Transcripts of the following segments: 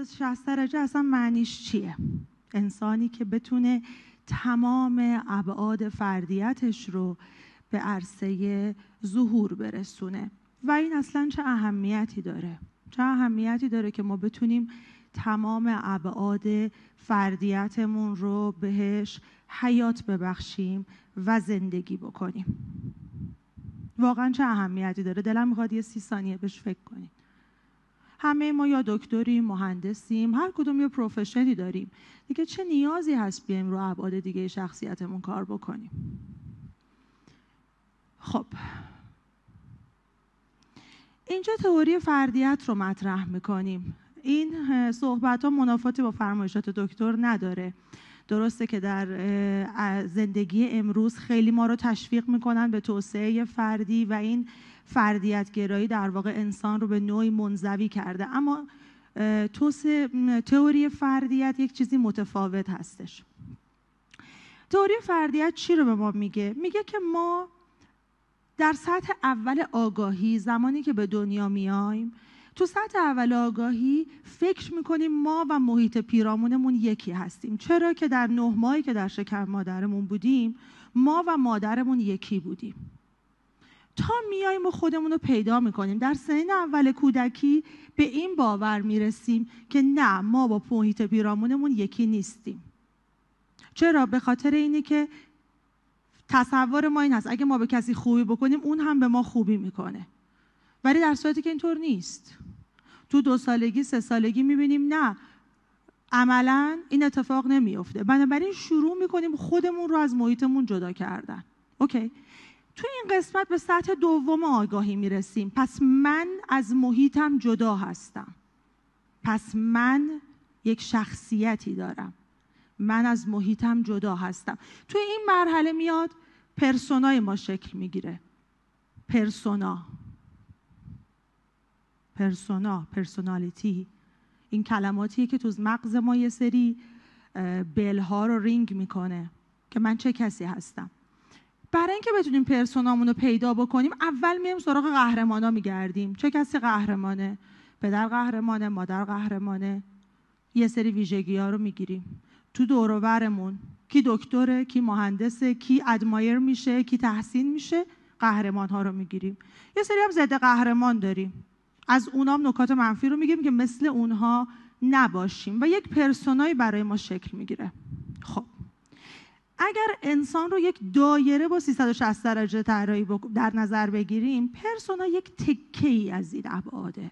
360 درجه اصلا معنیش چیه؟ انسانی که بتونه تمام ابعاد فردیتش رو به عرصه ظهور برسونه. و این اصلا چه اهمیتی داره؟ چه اهمیتی داره که ما بتونیم تمام ابعاد فردیتمون رو بهش حیات ببخشیم و زندگی بکنیم؟ واقعا چه اهمیتی داره؟ دلم میخواد یه 30 ثانیه بهش فکر کنیم. همه ما یا دکتریم، مهندسیم، هر کدوم یه پروفشنی داریم دیگه. چه نیازی هست بیایم رو ابعاد دیگه شخصیتمون کار بکنیم؟ خب اینجا تئوری فردیت رو مطرح میکنیم. این صحبت ها منافاتی با فرمایشات دکتر نداره. درسته که در زندگی امروز خیلی ما رو تشویق میکنن به توسعه فردی و این فردیت گرایی در واقع انسان رو به نوعی منزوی کرده، اما تئوری فردیت یک چیزی متفاوت هستش. تئوری فردیت چی رو به ما میگه؟ میگه که ما در سطح اول آگاهی، زمانی که به دنیا میایم، تو سطح اول آگاهی فکر میکنیم ما و محیط پیرامونمون یکی هستیم. چرا که در 9 ماهی که در شکم مادرمون بودیم، ما و مادرمون یکی بودیم. تا میایم و خودمون رو پیدا میکنیم، در سنین اول کودکی به این باور میرسیم که نه، ما با محیط پیرامونمون یکی نیستیم. چرا؟ به خاطر اینی که تصور ما این هست اگه ما به کسی خوبی بکنیم اون هم به ما خوبی میکنه. ولی در صورتی که اینطور نیست. تو 2 سالگی 3 سالگی میبینیم نه، عملا این اتفاق نمیفته. بنابراین شروع میکنیم خودمون رو از محیطمون جدا کردن. اوکی؟ تو این قسمت به سطح دوم آگاهی میرسیم. پس من از محیطم جدا هستم. پس من یک شخصیتی دارم. من از محیطم جدا هستم. تو این مرحله میاد پرسونای ما شکل میگیره. پرسونالیتی، این کلماتیه که تو مغز ما یه سری بلها رو رینگ میکنه که من چه کسی هستم. برای اینکه بتونیم پرسونامون رو پیدا بکنیم، اول میایم سراغ قهرمانا میگردیم. چه کسی قهرمانه؟ پدر قهرمانه، مادر قهرمانه. یه سری ویژگی ها رو میگیریم. تو دور و برمون کی دکتره، کی مهندسه، کی ادمایر میشه، کی تحسین میشه، قهرمان ها رو میگیریم. یه سری هم ضد قهرمان داریم، از اونام نکات منفی رو میگیم که مثل اونها نباشیم و یک پرسونایی برای ما شکل میگیره. خب اگر انسان رو یک دایره با 360 درجه طراحی در نظر بگیریم، پرسونا یک تکه‌ای از این ابعاده.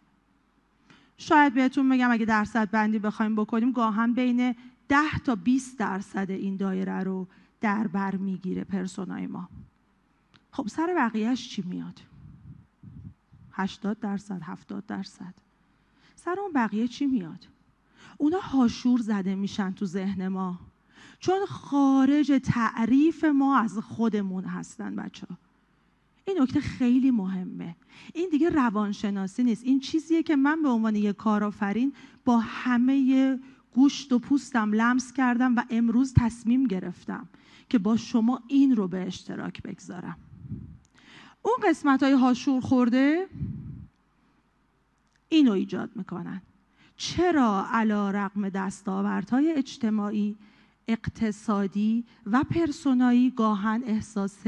شاید بهتون بگم اگه درصد بندی بخوایم بکنیم، گاهن بین 10 تا 20% این دایره رو در بر میگیره پرسونای ما. خب سر بقیهش چی میاد؟ 80%، 70%. سر اون بقیه چی میاد؟ اونا هاشور زده میشن تو ذهن ما، چون خارج تعریف ما از خودمون هستن بچه‌ها. این نکته خیلی مهمه. این دیگه روانشناسی نیست. این چیزیه که من به عنوان یک کارآفرین با همه گوشت و پوستم لمس کردم و امروز تصمیم گرفتم که با شما این رو به اشتراک بگذارم. اون قسمت‌های هاشور خورده اینو ایجاد میکنن. چرا علی رغم دستاوردهای اجتماعی، اقتصادی و پرسونایی گاهن احساس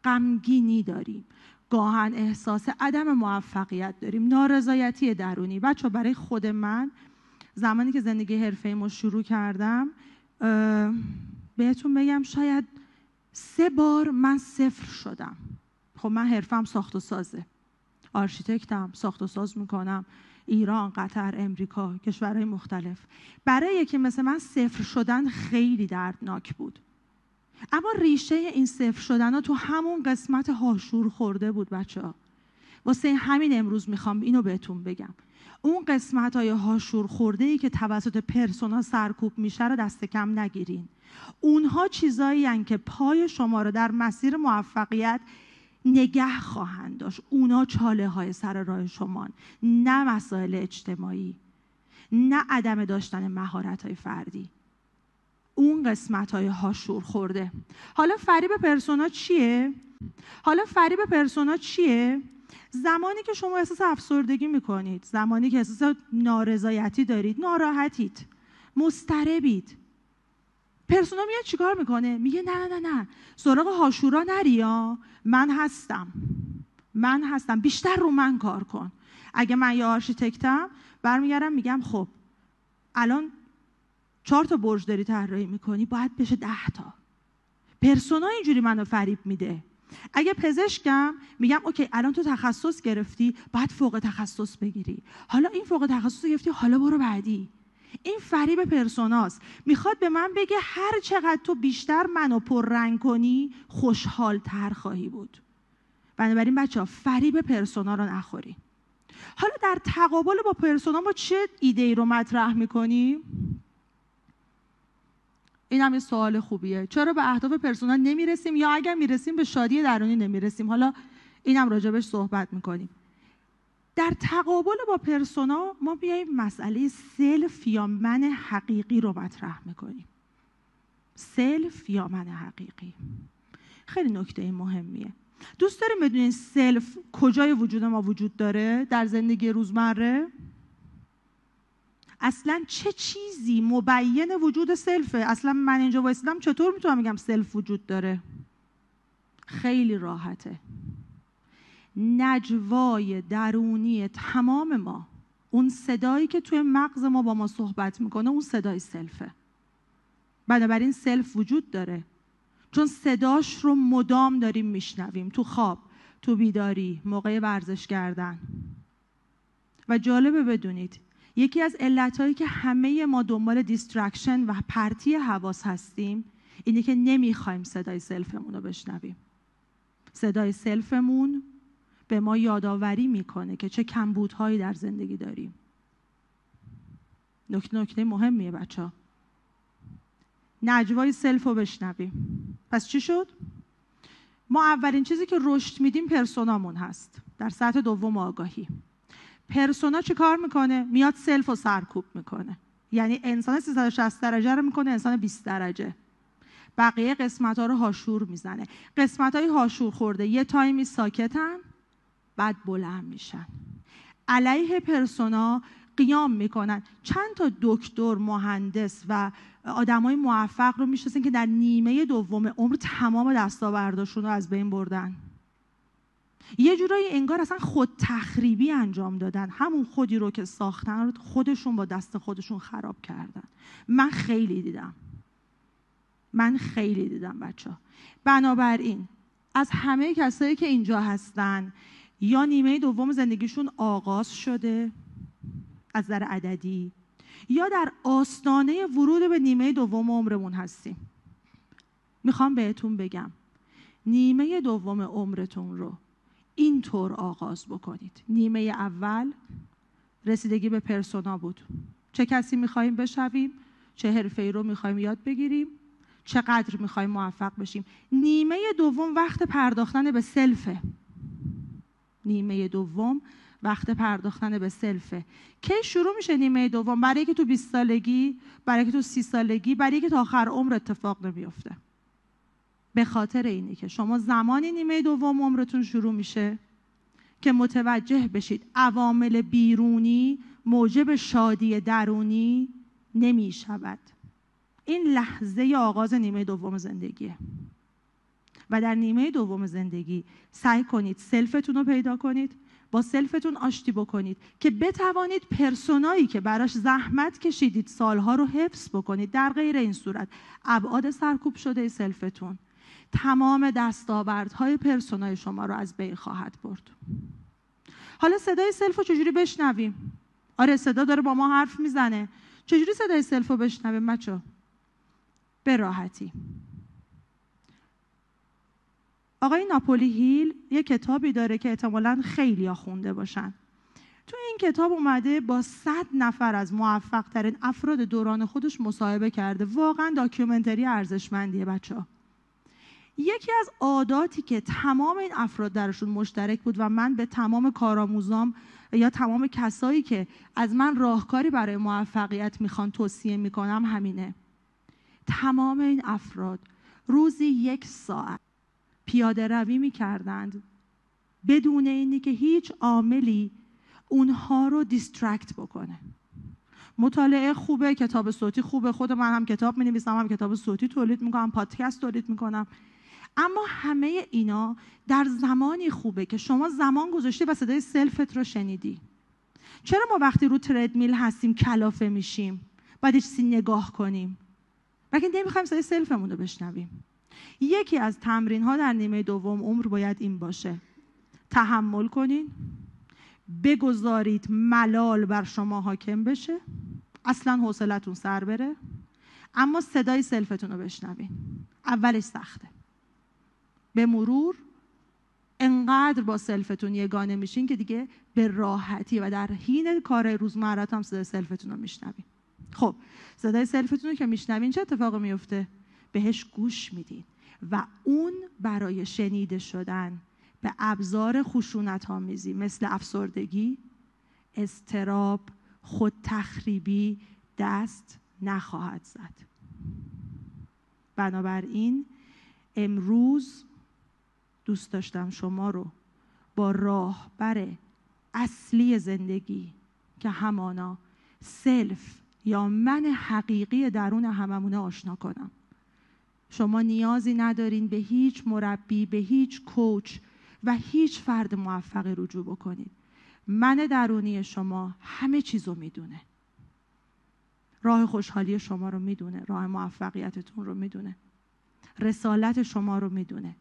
غمگینی داریم، گاهن احساس عدم موفقیت داریم، نارضایتی درونی؟ بچه برای خود من زمانی که زندگی حرفه‌ایمو شروع کردم، بهتون بگم شاید 3 بار من صفر شدم. خب من حرفم ساخت و سازه، آرشیتکتم، ساخت و ساز میکنم، ایران، قطر، امریکا، کشورهای مختلف. برای یکی مثل من صفر شدن خیلی دردناک بود، اما ریشه این صفر شدن ها تو همون قسمت هاشور خورده بود بچه‌ها. واسه همین امروز میخوام اینو بهتون بگم. اون قسمت های هاشور خورده ای که توسط پرسونا سرکوب میشه رو دست کم نگیرین. اونها چیزایی هستن که پای شما رو در مسیر موفقیت نگه خواهند داشت. اونا چاله های سر راه شمان، نه مسائل اجتماعی، نه عدم داشتن مهارت های فردی. اون قسمت های هاشور خورده. حالا فریب پرسونا چیه؟ زمانی که شما احساس افسردگی میکنید، زمانی که احساس نارضایتی دارید، ناراحتید، مضطربید، پرسونا میاد چیکار میکنه؟ میگه نه نه نه، سراغ هاشورا نریا، من هستم، بیشتر رو من کار کن. اگه من یه آرشیتکتم برمیگردم میگم خب الان 4 تا برج داری طراحی میکنی، باید بشه 10 تا. پرسونا اینجوری منو فریب میده. اگه پزشکم میگم اوکی الان تو تخصص گرفتی، باید فوق تخصص بگیری، حالا این فوق تخصص گرفتی، حالا برو بعدی. این فریب پرسوناست. میخواد به من بگه هر چقدر تو بیشتر منو پررنگ کنی خوشحال‌تر خواهی بود. بنابراین بچه‌ها فریب پرسونا رو نخوری. حالا در تقابل با پرسونا ما چه ایده‌ای رو مطرح میکنیم؟ این هم یه سوال خوبیه. چرا به اهداف پرسونا نمیرسیم، یا اگر میرسیم به شادی درونی نمیرسیم؟ حالا اینم راجبش صحبت میکنیم. در تقابل با پرسونا ما بیاییم مسئله سلف یا من حقیقی رو مطرح میکنیم. سلف یا من حقیقی خیلی نکته مهمیه. دوست داریم بدونین سلف کجای وجود ما وجود داره در زندگی روزمره؟ اصلا چه چیزی مبین وجود سلفه؟ اصلا من اینجا وایسیدم چطور میتونم بگم سلف وجود داره؟ خیلی راحته. نجوای درونی تمام ما، اون صدایی که توی مغز ما با ما صحبت میکنه، اون صدای سلفه. بنابراین سلف وجود داره، چون صداش رو مدام داریم میشنویم، تو خواب، تو بیداری، موقع ورزش کردن. و جالبه بدونید یکی از علتهایی که همه ما دنبال دیسترکشن و پرتی حواس هستیم اینه که نمیخوایم صدای سلفمون رو بشنویم. صدای سلفمون به ما یادآوری میکنه که چه کمبودهایی در زندگی داریم. نکته مهمیه بچه‌ها. نجوای سلف رو بشنویم. پس چی شد؟ ما اولین چیزی که رشد میدیم پرسونامون هست، در سطح دوم آگاهی. پرسونا چه کار میکنه؟ میاد سلف رو سرکوب میکنه. یعنی انسان 360 درجه رو میکنه انسان 20 درجه. بقیه قسمت ها رو هاشور میزنه. قسمت های هاشور خورده یه تایمی ساکتن، بعد بلند میشن، علیه پرسونا قیام میکنن. چند تا دکتر، مهندس و آدمای موفق رو میشناسین که در نیمه دوم عمر تمام دستاورداشون رو از بین بردن. یه جورایی انگار اصلا خود تخریبی انجام دادن، همون خودی رو که ساختن رو خودشون با دست خودشون خراب کردن. من خیلی دیدم بچه ها. بنابراین از همه کسایی که اینجا هستن یا نیمه دوم زندگیشون آغاز شده از نظر عددی، یا در آستانه ورود به نیمه دوم عمرمون هستیم، میخوام بهتون بگم نیمه دوم عمرتون رو اینطور آغاز بکنید. نیمه اول رسیدگی به پرسونا بود. چه کسی میخوایم بشویم، چه حرفه‌ای رو میخوایم یاد بگیریم، چقدر میخوایم موفق بشیم. نیمه دوم وقت پرداختن به سلفه. نیمه دوم وقت پرداختن به سلفه. کی شروع میشه نیمه دوم؟ برای که تو 20 سالگی، برای که تو 30 سالگی، برای که تا آخر عمر اتفاق نمیفته. به خاطر اینه که شما زمانی نیمه دوم عمرتون شروع میشه که متوجه بشید عوامل بیرونی موجب شادی درونی نمیشود. این لحظه آغاز نیمه دوم زندگیه. و در نیمه دوم زندگی سعی کنید سلفتون رو پیدا کنید، با سلفتون آشتی بکنید که بتوانید پرسونایی که براش زحمت کشیدید سالها رو حفظ بکنید. در غیر این صورت ابعاد سرکوب شده سلفتون تمام دستاوردهای پرسونای شما رو از بین خواهد برد. حالا صدای سلف رو چجوری بشنویم؟ آره صدا داره با ما حرف میزنه. چجوری صدای سلف رو بشنویم بچه؟ به راحتی. آقای ناپولی هیل یک کتابی داره که احتمالاً خیلی‌ها خونده باشن. تو این کتاب اومده با 100 نفر از موفق ترین افراد دوران خودش مصاحبه کرده. واقعاً داکیومنتری ارزشمندیه بچه‌ها. یکی از عاداتی که تمام این افراد درشون مشترک بود و من به تمام کارآموزام یا تمام کسایی که از من راهکاری برای موفقیت میخوان توصیه میکنم همینه. تمام این افراد روزی 1 ساعت پیاده روی میکردند بدون اینی که هیچ عاملی اونها رو دیسترکت بکنه. مطالعه خوبه، کتاب صوتی خوبه، خود من هم کتاب می‌نویسم، هم کتاب صوتی تولید می‌کنم، پادکست تولید می‌کنم، اما همه اینا در زمانی خوبه که شما زمان گذاشتی و صدای سلفت رو شنیدی. چرا ما وقتی رو تردمیل هستیم کلافه میشیم؟ باید یه چیزی نگاه کنیم. بلکه نمیخوایم صدای سلفمون رو بشنویم. یکی از تمرین‌ها در نیمه دوم عمر باید این باشه: تحمل کنین، بگذارید ملال بر شما حاکم بشه، اصلا حوصلتون سر بره، اما صدای سلفتون رو بشنوین. اولش سخته، به مرور انقدر با سلفتون یگانه میشین که دیگه به راحتی و در حین کار روزمره‌تون هم صدای سلفتون رو میشنوین. خب صدای سلفتون رو که میشنوین چه اتفاقی میفته؟ بهش گوش میدین و اون برای شنیده شدن به ابزار خشونت‌آمیزی مثل افسردگی، اضطراب، خودتخریبی دست نخواهد زد. بنابراین امروز دوست داشتم شما رو با راهبر اصلی زندگی که همانا سلف یا من حقیقی درون هممونه آشنا کنم. شما نیازی ندارین به هیچ مربی، به هیچ کوچ و هیچ فرد موفقی رجوع بکنید. من درونی شما همه چیزو میدونه. راه خوشحالی شما رو میدونه، راه موفقیتتون رو میدونه، رسالت شما رو میدونه.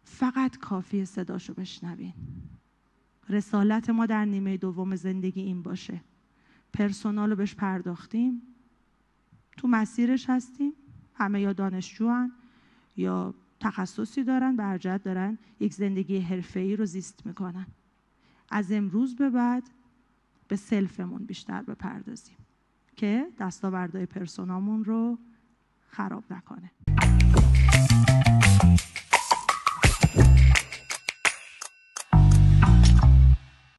فقط کافیه صداشو بشنوین. رسالت ما در نیمه دوم زندگی این باشه: پرسونال رو بهش پرداختیم، تو مسیرش هستیم، همه یا دانشجوان یا تخصصی دارن، به هر جهت دارن یک زندگی حرفه‌ای رو زیست میکنن. از امروز به بعد به سلفمون بیشتر بپردازیم که دستاوردهای پرسونامون رو خراب نکنه.